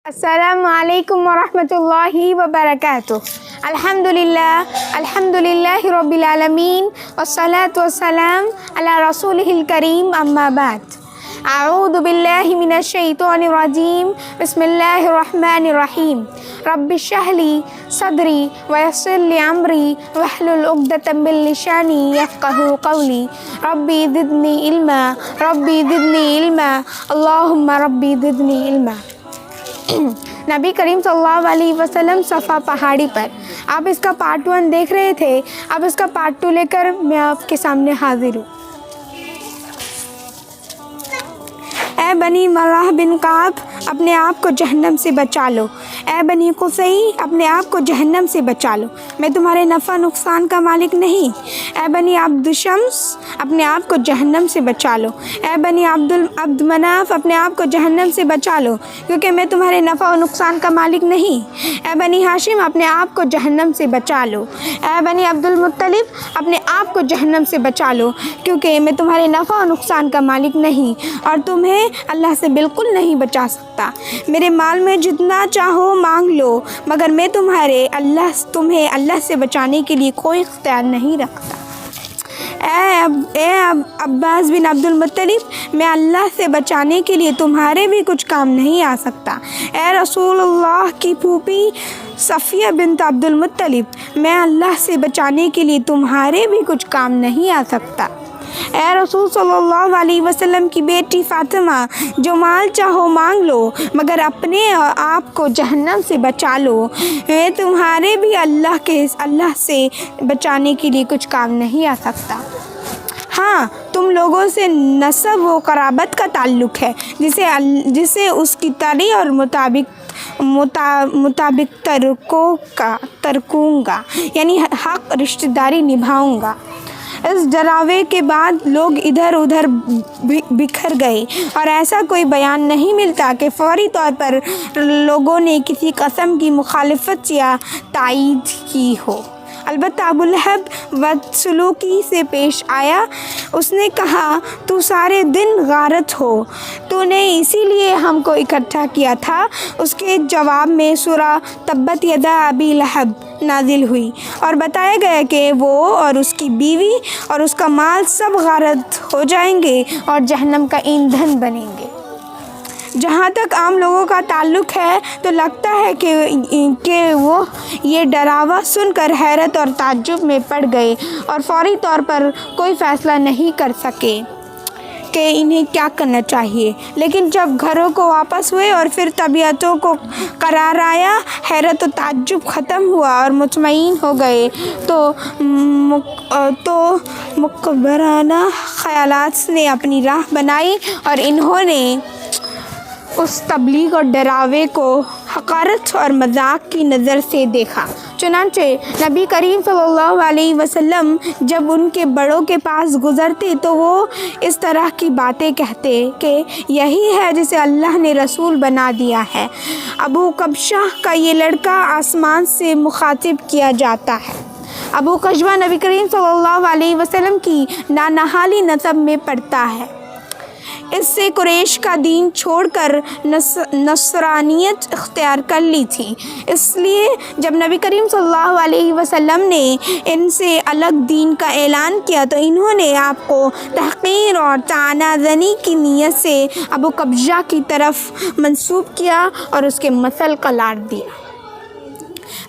السلام علیکم ورحمۃ اللہ وبرکاتہ۔ الحمدللہ رب العالمین والصلاة والسلام علی رسولہ الکریم، اما بعد۔ اعوذ باللہ من الشیطان الرجیم، بسم اللہ الرحمن الرحیم۔ رب اشرح لی صدری ویسر لی امری واحلل عقدۃ من لسانی یفقہوا قولی۔ ربی زدنی علما، ربی زدنی علما، اللہم ربی زدنی علما۔ نبی کریم صلی اللہ علیہ وسلم صفا پہاڑی پر، آپ اس کا پارٹ 1 دیکھ رہے تھے، اب اس کا پارٹ 2 لے کر میں آپ کے سامنے حاضر ہوں۔ اے بنی مرہ بن کعب، اپنے آپ کو جہنم سے بچا لو۔ اے بنی قصی، اپنے آپ کو جہنم سے بچا لو، میں تمہارے نفع نقصان کا مالک نہیں۔ اے بنی عبد شمس، اپنے آپ کو جہنم سے بچا لو۔ اے بنی عبد مناف، اپنے آپ کو جہنم سے بچا لو، کیونکہ میں تمہارے نفع و نقصان کا مالک نہیں۔ اے بنی ہاشم، اپنے آپ کو جہنم سے بچا لو۔ اے بنی عبد المطلب، اپنے آپ کو جہنم سے بچا لو، کیونکہ میں تمہارے نفع و نقصان کا مالک نہیں اور تمہیں اللہ سے بالکل نہیں بچا سکتا۔ میرے مال میں جتنا چاہو مانگ لو، مگر میں تمہیں اللہ سے بچانے کے لیے کوئی اختیار نہیں رکھتا۔ اے عباس بن عبد المطلب، میں اللہ سے بچانے کے لیے تمہارے بھی کچھ کام نہیں آ سکتا۔ اے رسول اللہ کی پھوپھی صفیہ بنت عبد المطلب، میں اللہ سے بچانے کے لیے تمہارے بھی کچھ کام نہیں آ سکتا۔ اے رسول صلی اللہ علیہ وسلم کی بیٹی فاطمہ، جو مال چاہو مانگ لو، مگر اپنے آپ کو جہنم سے بچا لو، میں تمہارے بھی اللہ سے بچانے کے لیے کچھ کام نہیں آ سکتا۔ ہاں، تم لوگوں سے نسب و قرابت کا تعلق ہے، جسے اس کی تری اور مطابق ترکوں گا، یعنی حق رشتہ داری نبھاؤں گا۔ اس ڈراوے کے بعد لوگ ادھر ادھر بکھر گئے اور ایسا کوئی بیان نہیں ملتا کہ فوری طور پر لوگوں نے کسی قسم کی مخالفت یا تائید کی ہو۔ البتہ ابو لہب بدسلوکی سے پیش آیا۔ اس نے کہا، تو سارے دن غارت ہو، تو نے اسی لیے ہم کو اکٹھا کیا تھا۔ اس کے جواب میں سورہ تبت یدا ابی لہب نازل ہوئی اور بتایا گیا کہ وہ اور اس کی بیوی اور اس کا مال سب غارت ہو جائیں گے اور جہنم کا ایندھن بنیں گے۔ جہاں تک عام لوگوں کا تعلق ہے تو لگتا ہے کہ وہ یہ ڈراوا سن کر حیرت اور تعجب میں پڑ گئے اور فوری طور پر کوئی فیصلہ نہیں کر سکے کہ انہیں کیا کرنا چاہیے۔ لیکن جب گھروں کو واپس ہوئے اور پھر طبیعتوں کو قرار آیا، حیرت و تعجب ختم ہوا اور مطمئن ہو گئے تو مکبرانہ خیالات نے اپنی راہ بنائی اور انہوں نے اس تبلیغ اور ڈراوے کو حقارت اور مذاق کی نظر سے دیکھا۔ چنانچہ نبی کریم صلی اللہ علیہ وسلم جب ان کے بڑوں کے پاس گزرتے تو وہ اس طرح کی باتیں کہتے کہ یہی ہے جسے اللہ نے رسول بنا دیا ہے۔ ابو قبشہ کا یہ لڑکا آسمان سے مخاطب کیا جاتا ہے۔ ابو قبشہ نبی کریم صلی اللہ علیہ وسلم کی نانہالی نسب میں پڑتا ہے۔ اس سے قریش کا دین چھوڑ کر نصرانیت اختیار کر لی تھی۔ اس لیے جب نبی کریم صلی اللہ علیہ وسلم نے ان سے الگ دین کا اعلان کیا تو انہوں نے آپ کو تحقیر اور طعنہ زنی کی نیت سے ابو قبشہ کی طرف منسوب کیا اور اس کے مثل قرار دیا۔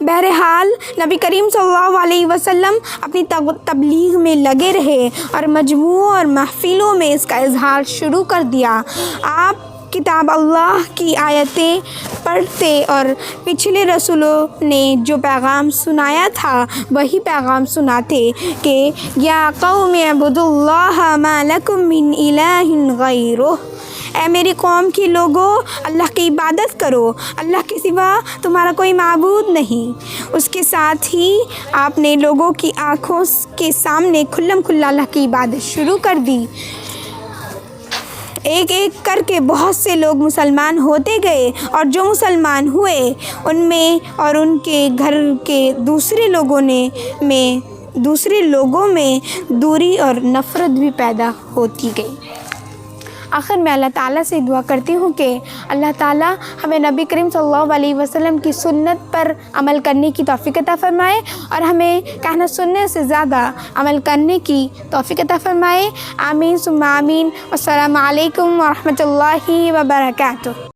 بہرحال نبی کریم صلی اللہ علیہ وسلم اپنی تبلیغ میں لگے رہے اور مجموعوں اور محفلوں میں اس کا اظہار شروع کر دیا۔ آپ کتاب اللہ کی آیتیں پڑھتے اور پچھلے رسولوں نے جو پیغام سنایا تھا وہی پیغام سناتے کہ یا قوم اعبدوا اللہ ما لکم من الہ غیرہ، اے میری قوم کے لوگوں، اللہ کی عبادت کرو، اللہ کے سوا تمہارا کوئی معبود نہیں۔ اس کے ساتھ ہی آپ نے لوگوں کی آنکھوں کے سامنے کھلم کھلا اللہ کی عبادت شروع کر دی۔ ایک ایک کر کے بہت سے لوگ مسلمان ہوتے گئے اور جو مسلمان ہوئے ان میں اور ان کے گھر کے دوسرے لوگوں میں دوری اور نفرت بھی پیدا ہوتی گئی۔ آخر میں اللہ تعالیٰ سے دعا کرتی ہوں کہ اللہ تعالیٰ ہمیں نبی کریم صلی اللہ علیہ وسلم کی سنت پر عمل کرنے کی توفیق عطا فرمائے اور ہمیں کہنا سننے سے زیادہ عمل کرنے کی توفیق عطا فرمائے۔ آمین ثم آمین۔ السلام علیکم ورحمۃ اللہ وبرکاتہ۔